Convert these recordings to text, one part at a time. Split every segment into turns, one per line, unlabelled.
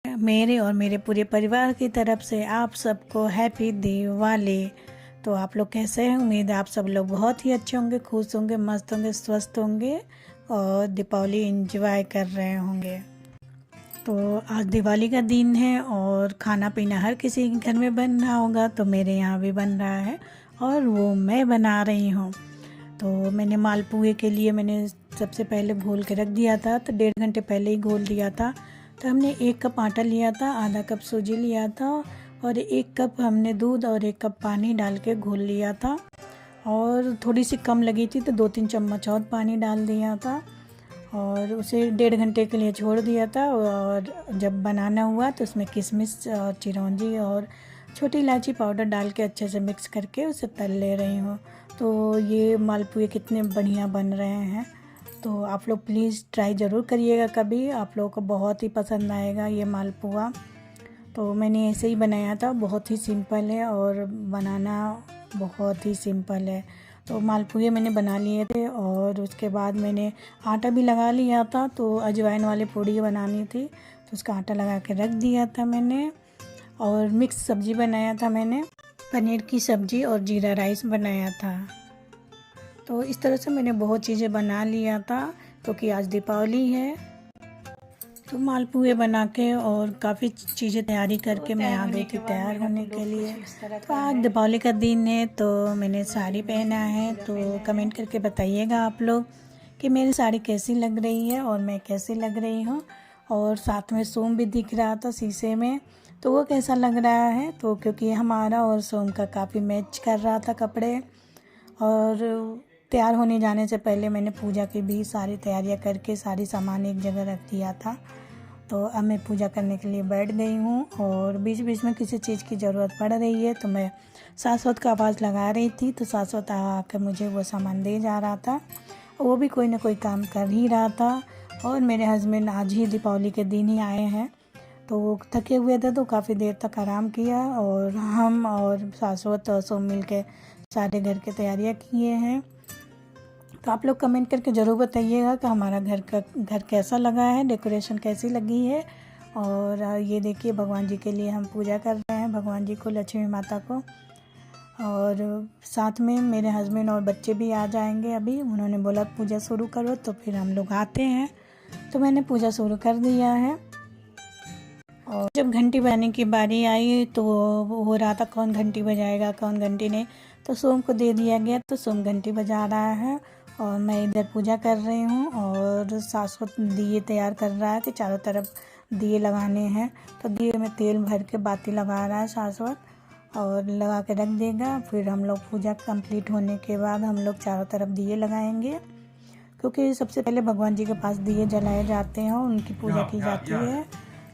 मेरे और मेरे पूरे परिवार की तरफ से आप सबको हैप्पी दिवाली। तो आप लोग कैसे हैं? उम्मीद है आप सब लोग बहुत ही अच्छे होंगे, खुश होंगे, मस्त होंगे, स्वस्थ होंगे और दीपावली एंजॉय कर रहे होंगे। तो आज दिवाली का दिन है और खाना पीना हर किसी के घर में बन रहा होगा, तो मेरे यहाँ भी बन रहा है और वो मैं बना रही हूँ। तो मैंने मालपुए के लिए मैंने सबसे पहले घोल के रख दिया था, तो 1.5 घंटे पहले ही घोल दिया था। तो हमने 1 कप आटा लिया था, आधा कप सूजी लिया था और 1 कप हमने दूध और 1 कप पानी डाल के घोल लिया था। और थोड़ी सी कम लगी थी तो 2-3 चम्मच और पानी डाल दिया था और उसे 1.5 घंटे के लिए छोड़ दिया था। और जब बनाना हुआ तो उसमें किशमिश और चिरौंजी और छोटी इलायची पाउडर डाल के अच्छे से मिक्स करके उसे तल ले रही हूँ। तो ये मालपुए कितने बढ़िया बन रहे हैं। तो आप लोग प्लीज़ ट्राई ज़रूर करिएगा कभी, आप लोगों को बहुत ही पसंद आएगा ये मालपुआ। तो मैंने ऐसे ही बनाया था, बहुत ही सिंपल है और बनाना बहुत ही सिंपल है। तो मालपुए मैंने बना लिए थे और उसके बाद मैंने आटा भी लगा लिया था। तो अजवाइन वाली पूड़ी बनानी थी तो उसका आटा लगा के रख दिया था मैंने। और मिक्स सब्ज़ी बनाया था मैंने, पनीर की सब्ज़ी और जीरा राइस बनाया था। तो इस तरह से मैंने बहुत चीज़ें बना लिया था क्योंकि आज दीपावली है। तो मालपुए बना के और काफ़ी चीज़ें तैयारी करके मैं आ गई थी तैयार होने के लिए। तो आज दीपावली का दिन है तो मैंने साड़ी पहना है। तो कमेंट करके बताइएगा आप लोग कि मेरी साड़ी कैसी लग रही है और मैं कैसी लग रही हूँ। और साथ में सोम भी दिख रहा था शीशे में, तो वो कैसा लग रहा है। तो क्योंकि हमारा और सोम का काफ़ी मैच कर रहा था कपड़े। और तैयार होने जाने से पहले मैंने पूजा की भी सारी तैयारियां करके सारी सामान एक जगह रख दिया था। तो अब मैं पूजा करने के लिए बैठ गई हूँ और बीच बीच में किसी चीज़ की ज़रूरत पड़ रही है तो मैं शाश्वत का आवाज़ लगा रही थी। तो शाश्वत आकर मुझे वो सामान दे जा रहा था, वो भी कोई ना कोई काम कर ही रहा था। और मेरे हस्बैंड आज ही दीपावली के दिन ही आए हैं तो वो थके हुए थे तो काफ़ी देर तक आराम किया और हम और शाश्वत और सोम मिल के सारे घर की तैयारियां किए हैं। तो आप लोग कमेंट करके ज़रूर बताइएगा कि हमारा घर कैसा लगा है, डेकोरेशन कैसी लगी है। और ये देखिए भगवान जी के लिए हम पूजा कर रहे हैं, भगवान जी को, लक्ष्मी माता को। और साथ में मेरे हस्बैंड और बच्चे भी आ जाएंगे अभी, उन्होंने बोला पूजा शुरू करो तो फिर हम लोग आते हैं। तो मैंने पूजा शुरू कर दिया है। और जब घंटी बजाने की बारी आई तो वो हो रहा था कौन घंटी बजाएगा कौन घंटी नहीं, तो सोम को दे दिया गया। तो सोम घंटी बजा रहा है और मैं इधर पूजा कर रही हूँ और शाश्वत दिए तैयार कर रहा है कि चारों तरफ दिए लगाने हैं। तो दिए में तेल भर के बाती लगा रहा है शाश्वत और लगा के रख देगा। फिर हम लोग पूजा कंप्लीट होने के बाद हम लोग चारों तरफ दिए लगाएंगे क्योंकि सबसे पहले भगवान जी के पास दिए जलाए जाते हैं और उनकी पूजा की जाती है।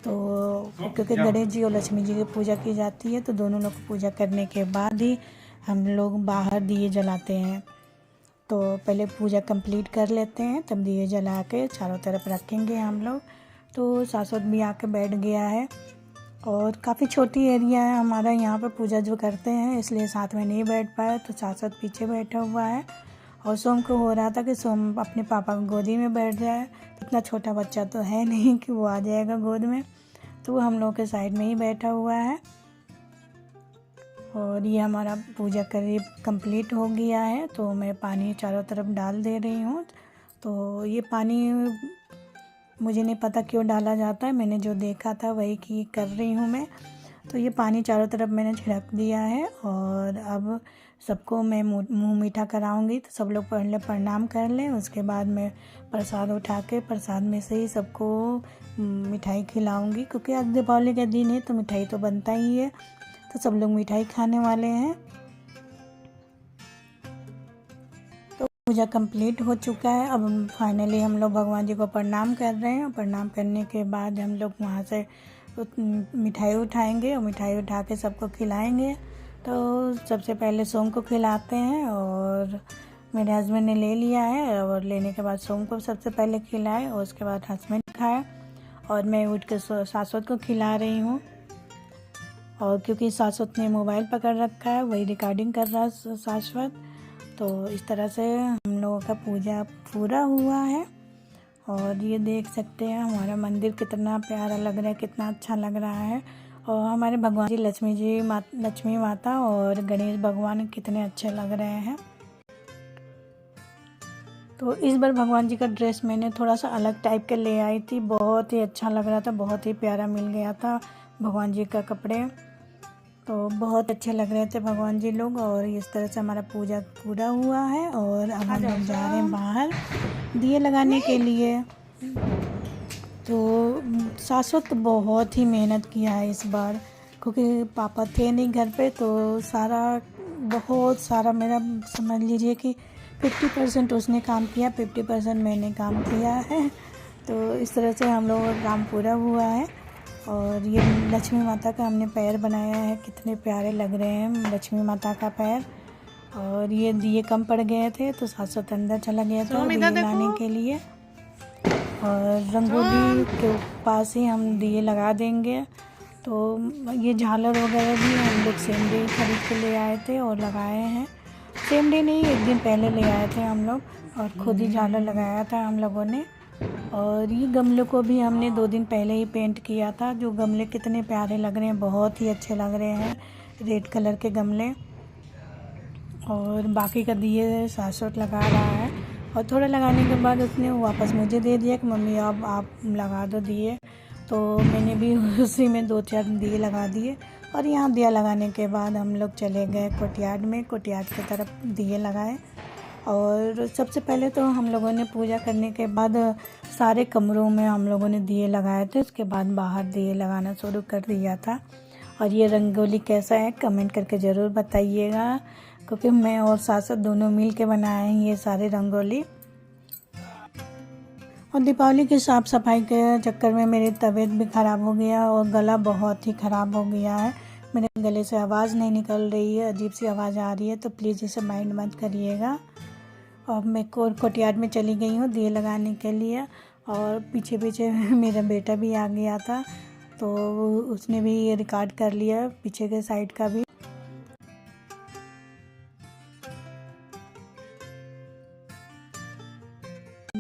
तो क्योंकि गणेश जी और लक्ष्मी जी की पूजा की जाती है तो दोनों लोग की पूजा करने के बाद ही हम लोग बाहर दिए जलाते हैं। तो पहले पूजा कंप्लीट कर लेते हैं तब दिए जला के चारों तरफ रखेंगे हम लोग। तो शाश्वत भी आके बैठ गया है और काफ़ी छोटी एरिया है हमारा यहाँ पर पूजा जो करते हैं, इसलिए साथ में नहीं बैठ पाया। तो शाश्वत पीछे बैठा हुआ है और सोम को हो रहा था कि सोम अपने पापा की गोदी में बैठ जाए। इतना छोटा बच्चा तो है नहीं कि वो आ जाएगा गोद में, तो वो हम लोग के साइड में ही बैठा हुआ है। और ये हमारा पूजा करीब कंप्लीट हो गया है तो मैं पानी चारों तरफ डाल दे रही हूँ। तो ये पानी मुझे नहीं पता क्यों डाला जाता है, मैंने जो देखा था वही की कर रही हूँ मैं। तो ये पानी चारों तरफ मैंने छिड़क दिया है और अब सबको मैं मुंह मीठा कराऊंगी। तो सब लोग पहले प्रणाम कर लें, उसके बाद मैं प्रसाद उठा के प्रसाद में से ही सबको मिठाई खिलाऊंगी क्योंकि आज दीपावली का दिन है तो मिठाई तो बनता ही है। तो सब लोग मिठाई खाने वाले हैं। तो पूजा कंप्लीट हो चुका है। अब फाइनली हम लोग भगवान जी को प्रणाम कर रहे हैं। प्रणाम करने के बाद हम लोग वहाँ से मिठाई उठाएंगे और मिठाई उठा के सबको खिलाएंगे। तो सबसे पहले सोम को खिलाते हैं और मेरे हस्बैंड ने ले लिया है और लेने के बाद सोम को सबसे पहले खिलाए और उसके बाद हस्बैंड खाए और मैं उठ के शाश्वत को खिला रही हूँ। और क्योंकि शाश्वत ने मोबाइल पकड़ रखा है वही रिकॉर्डिंग कर रहा है शाश्वत। तो इस तरह से हम लोगों का पूजा पूरा हुआ है और ये देख सकते हैं हमारा मंदिर कितना प्यारा लग रहा है, कितना अच्छा लग रहा है। और हमारे भगवान जी लक्ष्मी माता और गणेश भगवान कितने अच्छे लग रहे हैं। तो इस बार भगवान जी का ड्रेस मैंने थोड़ा सा अलग टाइप के ले आई थी, बहुत ही अच्छा लग रहा था, बहुत ही प्यारा मिल गया था भगवान जी का कपड़े। तो बहुत अच्छे लग रहे थे भगवान जी लोग। और इस तरह से हमारा पूजा पूरा हुआ है और अब हम लोग जा रहे हैं बाहर दिए लगाने के लिए। तो शाश्वत बहुत ही मेहनत किया है इस बार, क्योंकि पापा थे नहीं घर पे, तो बहुत सारा मेरा समझ लीजिए कि 50% उसने काम किया, 50% मैंने काम किया है। तो इस तरह से हम लोगों का काम पूरा हुआ है। और ये लक्ष्मी माता का हमने पैर बनाया है, कितने प्यारे लग रहे हैं लक्ष्मी माता का पैर। और ये दिए कम पड़ गए थे तो शाश्वत अंदर चला गया था दिए लाने के लिए। और रंगोली के पास ही हम दिए लगा देंगे। तो ये झालर वगैरह भी हम लोग सेम डे खरीद के ले आए थे और लगाए हैं। सेम डे नहीं, एक दिन पहले ले आए थे हम लोग और खुद ही झालर लगाया था हम लोगों ने। और ये गमलों को भी हमने 2 दिन पहले ही पेंट किया था। जो गमले कितने प्यारे लग रहे हैं, बहुत ही अच्छे लग रहे हैं रेड कलर के गमले। और बाकी का दिए शाश्वत लगा रहा है और थोड़ा लगाने के बाद उसने वापस मुझे दे दिया कि मम्मी अब आप लगा दो दिए। तो मैंने भी उसी में 2-4 दिए लगा दिए। और यहाँ दिया लगाने के बाद हम लोग चले गए कोर्टयार्ड में, कोर्टयार्ड की तरफ दिए लगाए। और सबसे पहले तो हम लोगों ने पूजा करने के बाद सारे कमरों में हम लोगों ने दिए लगाए थे, उसके बाद बाहर दिए लगाना शुरू कर दिया था। और ये रंगोली कैसा है कमेंट करके ज़रूर बताइएगा, क्योंकि मैं और सासू दोनों मिल के बनाए हैं ये सारे रंगोली। और दीपावली की साफ़ सफाई के चक्कर में मेरी तबीयत भी ख़राब हो गया और गला बहुत ही ख़राब हो गया है। मेरे गले से आवाज़ नहीं निकल रही है, अजीब सी आवाज़ आ रही है, तो प्लीज़ इसे माइंड मत करिएगा। और मैं कोर्टयार्ड में चली गई हूँ दिए लगाने के लिए। और पीछे पीछे मेरा बेटा भी आ गया था, तो उसने भी ये रिकॉर्ड कर लिया पीछे के साइड का भी।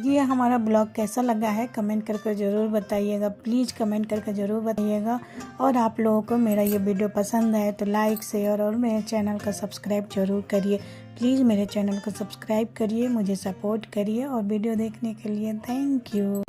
ये हमारा ब्लॉग कैसा लगा है कमेंट करके ज़रूर बताइएगा, प्लीज़ कमेंट करके ज़रूर बताइएगा। और आप लोगों को मेरा ये वीडियो पसंद आए तो लाइक शेयर और मेरे चैनल का सब्सक्राइब ज़रूर करिए। प्लीज़ मेरे चैनल को सब्सक्राइब करिए, मुझे सपोर्ट करिए। और वीडियो देखने के लिए थैंक यू।